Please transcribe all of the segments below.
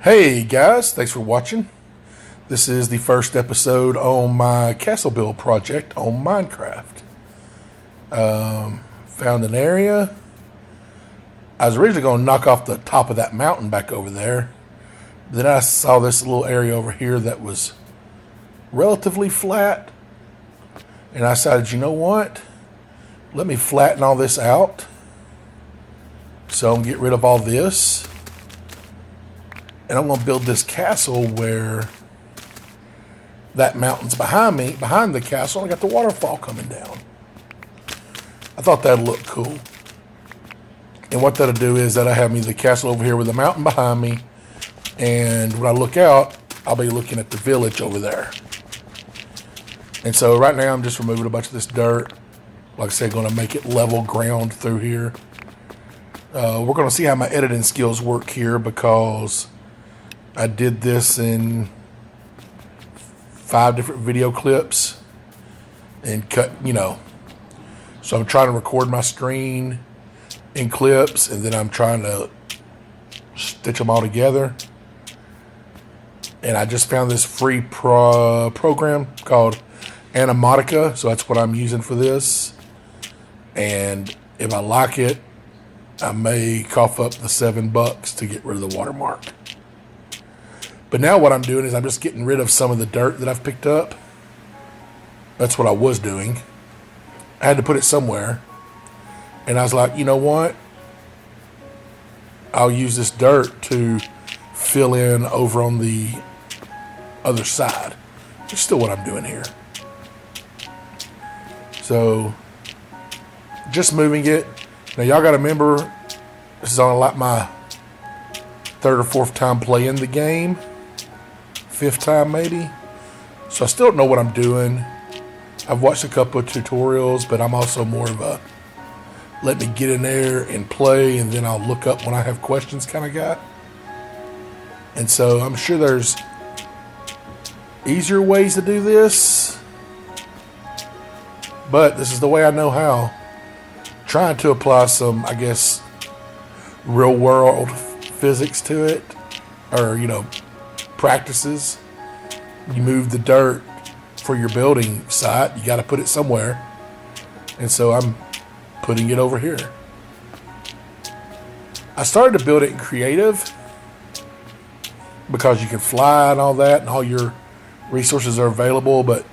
Hey guys, thanks for watching. This is the first episode on my castle build project on Minecraft. Found an area. I was originally going to knock off the top of that mountain back over there. Then I saw this little area over here that was relatively flat. And I decided, you know what? Let me flatten all this out. So I'm going to get rid of all this. And I'm going to build this castle where that mountain's behind me, behind the castle, and I got the waterfall coming down. I thought that'd look cool. And what that'll do is that'll have me the castle over here with the mountain behind me, and when I look out, I'll be looking at the village over there. And so right now I'm just removing a bunch of this dirt. Like I said, going to make it level ground through here. We're going to see how my editing skills work here because I did this in 5 different video clips and cut, so I'm trying to record my screen in clips and then I'm trying to stitch them all together. And I just found this free program called Animatica, so that's what I'm using for this. And if I like it, I may cough up the $7 to get rid of the watermark. But now what I'm doing is I'm just getting rid of some of the dirt that I've picked up. That's what I was doing. I had to put it somewhere. And I was like, you know what? I'll use this dirt to fill in over on the other side. Which is still what I'm doing here. So, just moving it. Now y'all got to remember, this is on like my 3rd or 4th time playing the game. 5th time maybe. So I still don't know what I'm doing. I've watched a couple of tutorials, but I'm also more of a let me get in there and play and then I'll look up when I have questions kind of guy. And so I'm sure there's easier ways to do this, but this is the way I know how. Trying to apply some, I guess, real world physics to it, or practices. You move the dirt for your building site, you got to put it somewhere, and so I'm putting it over here. I started to build it in creative because you can fly and all that and all your resources are available, but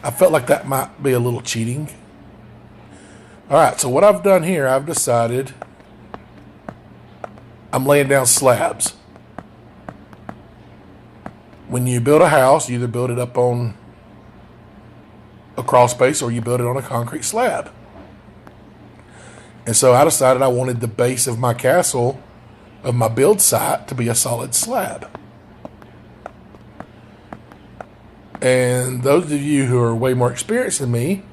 I felt like that might be a little cheating. Alright, so what I've done here, I've decided I'm laying down slabs. When you build a house, you either build it up on a crawl space or you build it on a concrete slab. And so I decided I wanted the base of my castle, of my build site, to be a solid slab. And those of you who are way more experienced than me,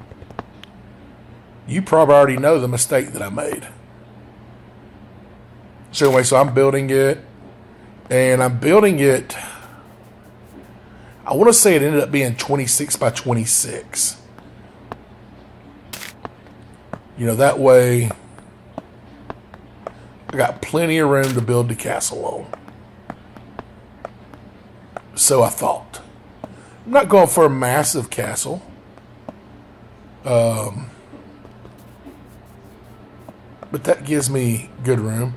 you probably already know the mistake that I made. So anyway, so I'm building it, and I'm building it, I want to say it ended up being 26 by 26. That way I got plenty of room to build the castle on. So I thought. I'm not going for a massive castle. But that gives me good room.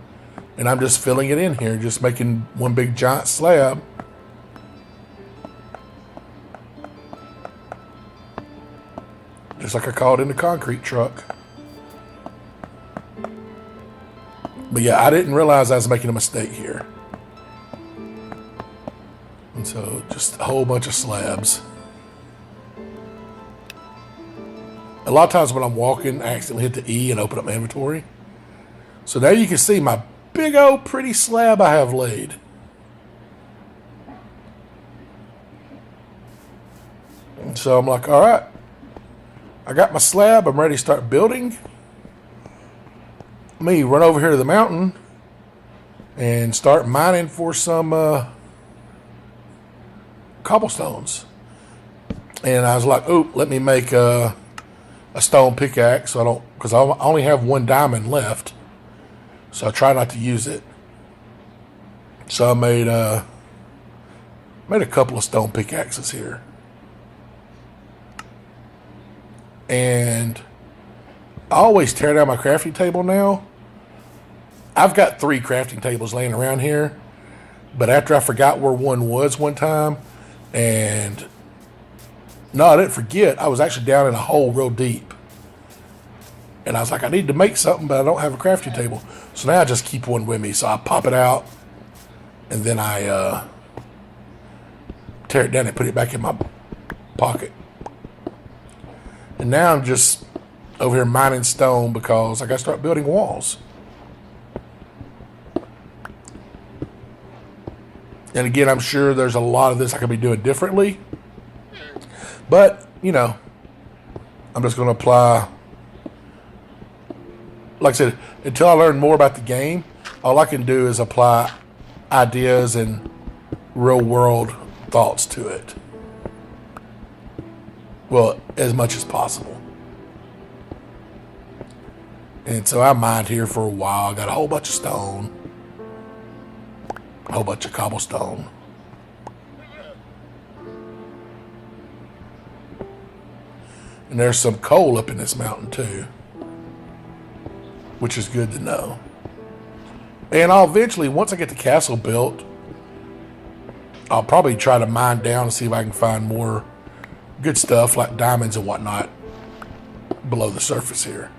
And I'm just filling it in here, just making one big giant slab. Just like I called in the concrete truck. But yeah, I didn't realize I was making a mistake here. And so just a whole bunch of slabs. A lot of times when I'm walking, I accidentally hit the E and open up my inventory. So now you can see my big old pretty slab I have laid. And so I'm like, all right, I got my slab. I'm ready to start building. Let me run over here to the mountain and start mining for some cobblestones. And I was like, oh, let me make a stone pickaxe so because I only have 1 diamond left. So I try not to use it. So I made a couple of stone pickaxes here. And I always tear down my crafting table now. I've got 3 crafting tables laying around here, but after I forgot where one was one time, and no, I didn't forget. I was actually down in a hole real deep. And I was like, I need to make something, but I don't have a crafting table. So now I just keep one with me. So I pop it out, and then I tear it down and put it back in my pocket. And now I'm just over here mining stone because I got to start building walls. And again, I'm sure there's a lot of this I could be doing differently. But, you know, I'm just going to apply. Like I said, until I learn more about the game, all I can do is apply ideas and real world thoughts to it. Well, as much as possible. And so I mined here for a while. I got a whole bunch of stone. A whole bunch of cobblestone. And there's some coal up in this mountain too, which is good to know. And I'll eventually, once I get the castle built, I'll probably try to mine down and see if I can find more good stuff like diamonds and whatnot below the surface here.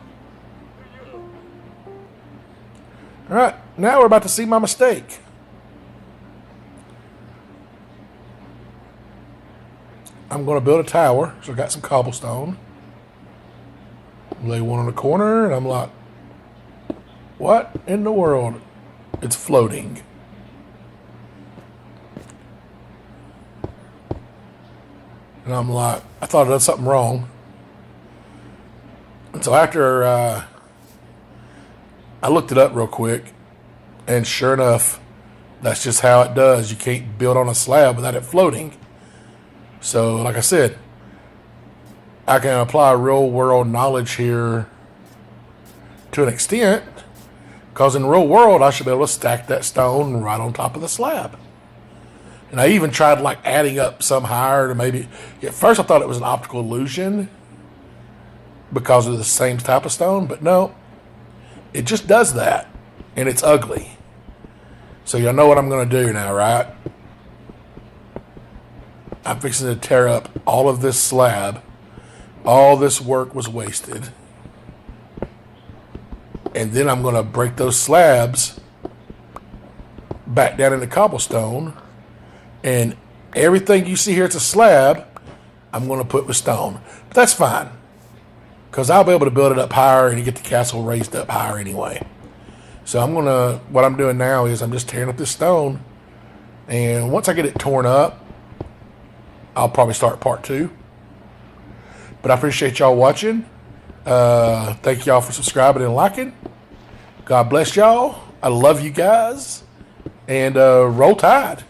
All right, now we're about to see my mistake. I'm going to build a tower, so I got some cobblestone. Lay one on the corner, and I'm like, what in the world? It's floating. And I'm like, I thought I did something wrong. And so after I looked it up real quick, and sure enough, that's just how it does. You can't build on a slab without it floating. So, like I said, I can apply real world knowledge here to an extent, because in the real world, I should be able to stack that stone right on top of the slab. And I even tried like adding up some higher to maybe, at first I thought it was an optical illusion because of the same type of stone, but no, it just does that, and it's ugly. So y'all know what I'm going to do now, right? I'm fixing to tear up all of this slab. All this work was wasted. And then I'm going to break those slabs back down into cobblestone. And everything you see here, it's a slab, I'm going to put with stone. But that's fine, because I'll be able to build it up higher and get the castle raised up higher anyway. So what I'm doing now is I'm just tearing up this stone. And once I get it torn up, I'll probably start part 2. But I appreciate y'all watching. Thank y'all for subscribing and liking. God bless y'all. I love you guys. And roll Tide.